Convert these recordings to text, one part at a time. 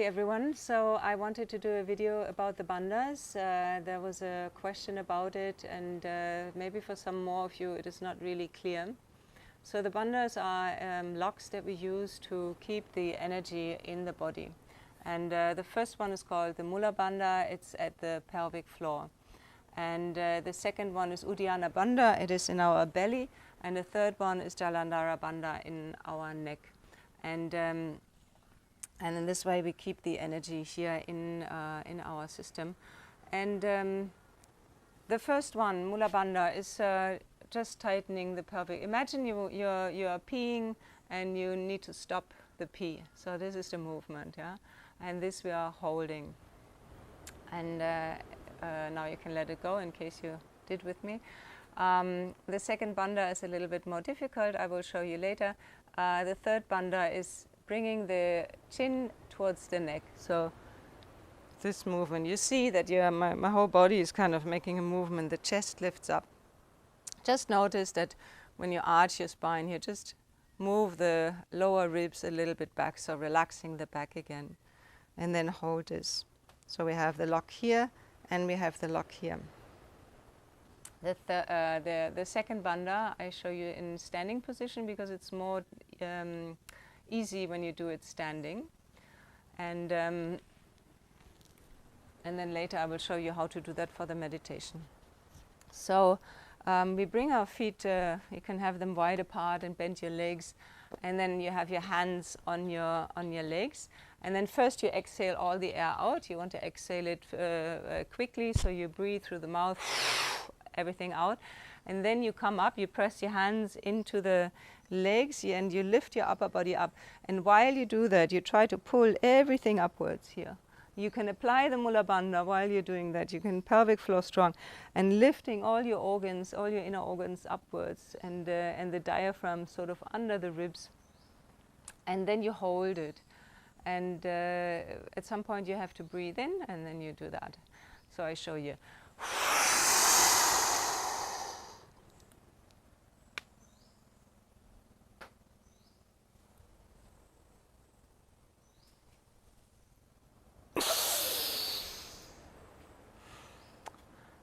Hi everyone, so I wanted to do a video about the bandhas. There was a question about it, and maybe for some more of you it is not really clear. So the bandhas are locks that we use to keep the energy in the body. And the first one is called the Mula Bandha, it's at the pelvic floor. And the second one is Uddiyana Bandha, it is in our belly. And the third one is Jalandhara Bandha in our neck. And in this way we keep the energy here in our system. And the first one, Mula Bandha, is just tightening the pelvic. Imagine you're peeing and you need to stop the pee. So this is the movement, yeah? And this we are holding. And now you can let it go in case you did with me. The second bandha is a little bit more difficult. I will show you later. The third bandha is bringing the chin towards the neck. So this movement, you see that my whole body is kind of making a movement. The chest lifts up. Just notice that when you arch your spine here, just move the lower ribs a little bit back, so relaxing the back again. And then hold this. So we have the lock here and we have the lock here. The second bandha I show you in standing position because it's more easy when you do it standing, and then later I will show you how to do that for the meditation. So we bring our feet, you can have them wide apart and bend your legs, and then you have your hands on your legs, and then first you exhale all the air out. You want to exhale it quickly, so you breathe through the mouth, everything out, and then you come up, you press your hands into the legs and you lift your upper body up, and while you do that you try to pull everything upwards here. You can apply the Mula Bandha while you're doing that. You can pelvic floor strong and lifting all your organs, all your inner organs upwards, and the diaphragm sort of under the ribs, and then you hold it, and at some point you have to breathe in and then you do that. So I show you.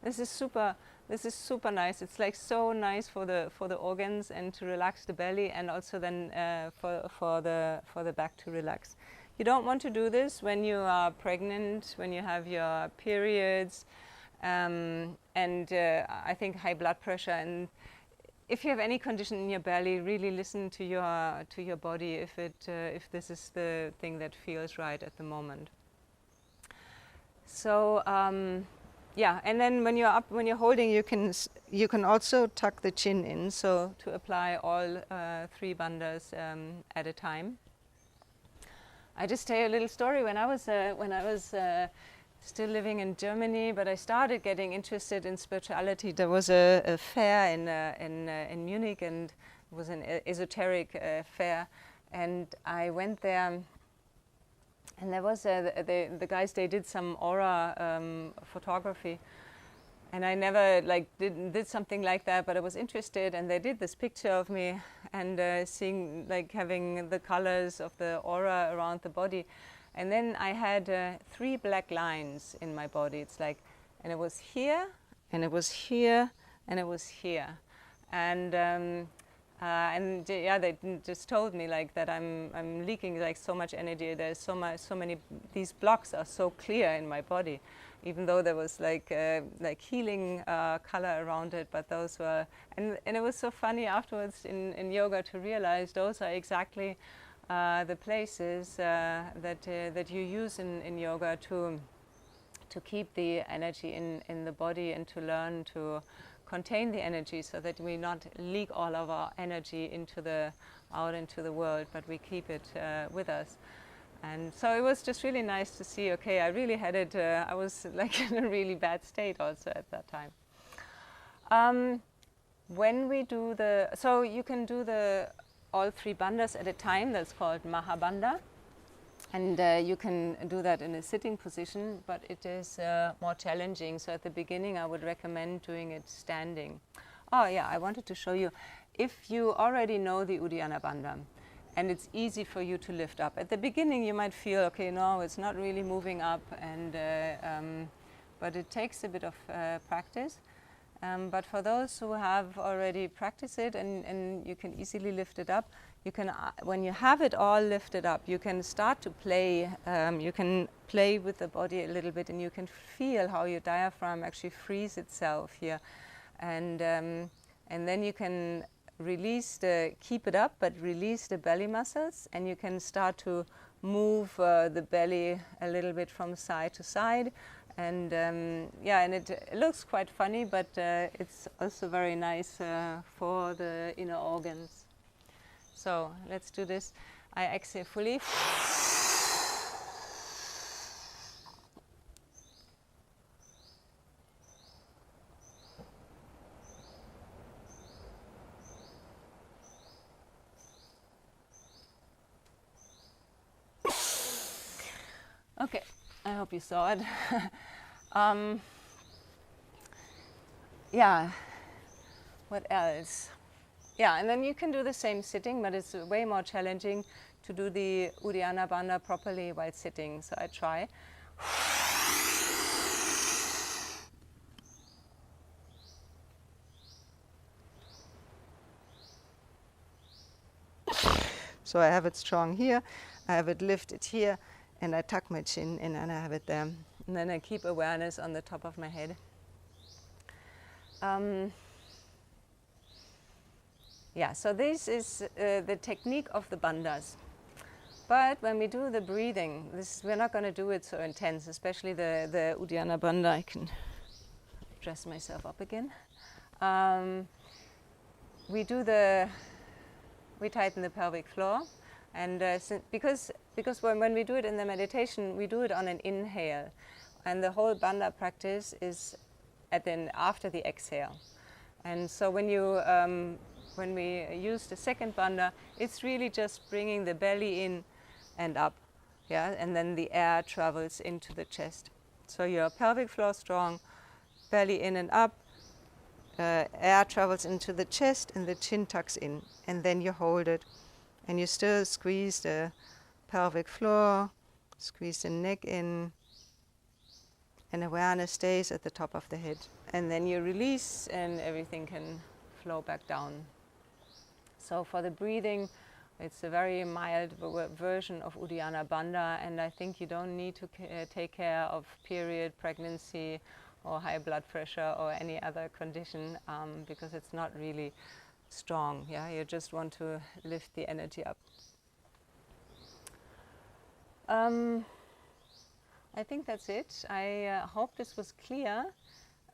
This is super nice. It's like so nice for the organs and to relax the belly, and also then for the back to relax. You don't want to do this when you are pregnant, when you have your periods, and I think high blood pressure. And if you have any condition in your belly, really listen to your body if this is the thing that feels right at the moment. So. Yeah, and then when you're up, when you're holding, you can also tuck the chin in, so to apply all three bandhas at a time. I just tell you a little story. When I was still living in Germany, but I started getting interested in spirituality. There was a fair in Munich, and it was an esoteric fair, and I went there. And there was the guys, they did some aura photography, and I never did something like that, but I was interested, and they did this picture of me and seeing, having the colors of the aura around the body, and then I had 3 black lines in my body. It's like, and it was here, and it was here, and it was here, and yeah, they just told me that I'm leaking so much energy. There's so many. These blocks are so clear in my body, even though there was healing color around it. But those were, and it was so funny afterwards in yoga to realize those are exactly the places that you use in yoga to keep the energy in the body, and to learn to contain the energy, so that we not leak all of our energy out into the world, but we keep it with us. And so it was just really nice to see, okay, I really had it, I was in a really bad state also at that time. When we do so you can do all 3 bandhas at a time, that's called Mahabandha. And you can do that in a sitting position, but it is more challenging. So at the beginning, I would recommend doing it standing. Oh yeah, I wanted to show you. If you already know the Uddiyana Bandha, and it's easy for you to lift up. At the beginning you might feel, okay, no, it's not really moving up, and but it takes a bit of practice. But for those who have already practiced it and you can easily lift it up, you can, when you have it all lifted up, you can start to play. You can play with the body a little bit, and you can feel how your diaphragm actually frees itself here, and then you can release keep it up, but release the belly muscles, and you can start to move the belly a little bit from side to side. And yeah, and it looks quite funny, but it's also very nice for the inner organs. So let's do this. I exhale fully. Okay, I hope you saw it. Yeah, what else? Yeah, and then you can do the same sitting, but it's way more challenging to do the Uddiyana Bandha properly while sitting. So I try. So I have it strong here, I have it lifted here, and I tuck my chin in and I have it there. And then I keep awareness on the top of my head. Yeah, so this is the technique of the bandhas. But when we do the breathing, we're not going to do it so intense, especially the Uddiyana Bandha. I can dress myself up again. We tighten the pelvic floor, and because when we do it in the meditation, we do it on an inhale, and the whole bandha practice is after the exhale. And so when we use the second bandha, it's really just bringing the belly in and up, yeah, and then the air travels into the chest. So your pelvic floor strong, belly in and up, air travels into the chest and the chin tucks in, and then you hold it, and you still squeeze the pelvic floor, squeeze the neck in, and awareness stays at the top of the head. And then you release and everything can flow back down. So for the breathing, it's a very mild version of Uddiyana Bandha, and I think you don't need to take care of period, pregnancy, or high blood pressure or any other condition, because it's not really strong. Yeah, you just want to lift the energy up. I think that's it. I hope this was clear.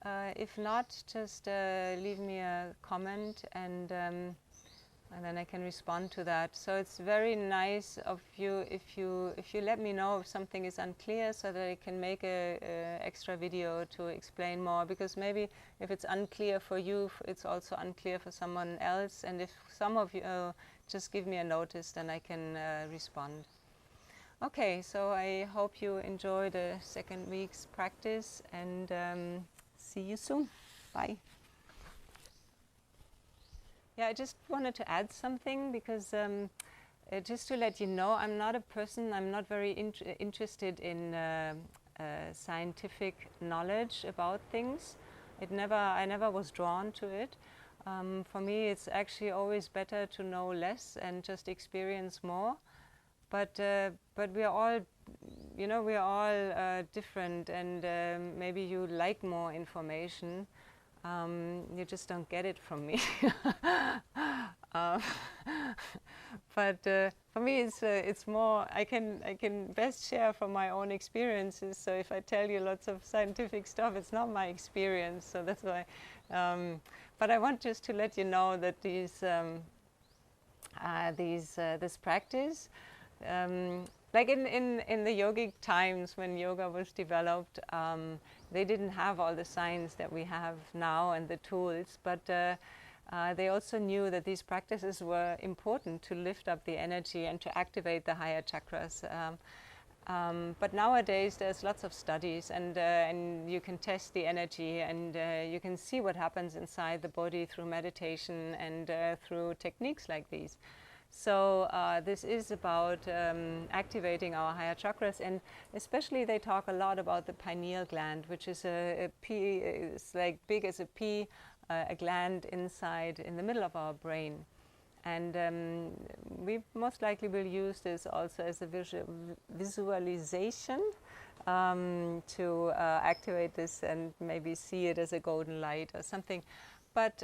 If not, just leave me a comment, and then I can respond to that. So it's very nice of you if you let me know if something is unclear, so that I can make a extra video to explain more. Because maybe if it's unclear for you, it's also unclear for someone else. And if some of you just give me a notice, then I can respond. Okay, so I hope you enjoy the second week's practice, and see you soon. Bye. Yeah, I just wanted to add something, because just to let you know, I'm not a person, I'm not very interested in scientific knowledge about things. I never was drawn to it. For me, it's actually always better to know less and just experience more. But we are all, we are all different, and maybe you like more information. You just don't get it from me. But for me, it's more. I can best share from my own experiences. So if I tell you lots of scientific stuff, it's not my experience. So that's why. But I want just to let you know that this practice. Like in the yogic times when yoga was developed, they didn't have all the science that we have now and the tools, but they also knew that these practices were important to lift up the energy and to activate the higher chakras. But nowadays there's lots of studies, and you can test the energy, and you can see what happens inside the body through meditation and through techniques like these. So this is about activating our higher chakras, and especially they talk a lot about the pineal gland, which is a pea, it's like big as a pea, a gland inside in the middle of our brain. And we most likely will use this also as a visualization to activate this and maybe see it as a golden light or something. But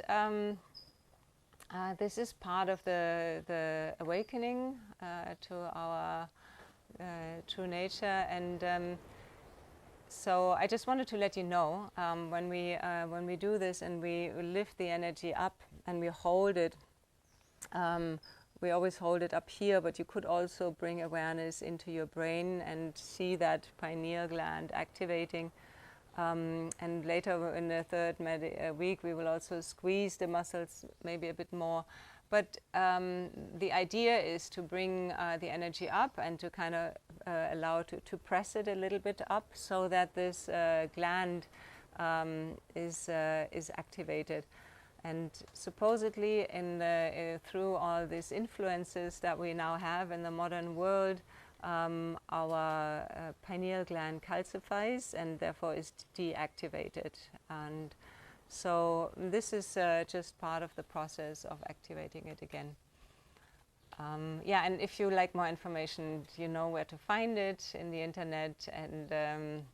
this is part of the awakening to our true nature, and so I just wanted to let you know when we do this and we lift the energy up and we hold it. We always hold it up here, but you could also bring awareness into your brain and see that pineal gland activating. And later in the third week, we will also squeeze the muscles maybe a bit more. But the idea is to bring the energy up and to kind of allow to press it a little bit up so that this gland is activated. And supposedly, through all these influences that we now have in the modern world, our pineal gland calcifies and therefore is deactivated. And so this is just part of the process of activating it again. Yeah, and if you like more information, you know where to find it in the internet, and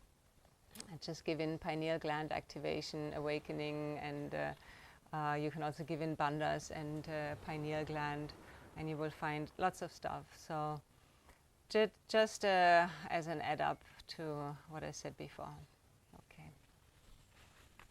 just give in pineal gland activation, awakening, and you can also give in bandhas and pineal gland, and you will find lots of stuff. So just as an add up to what I said before.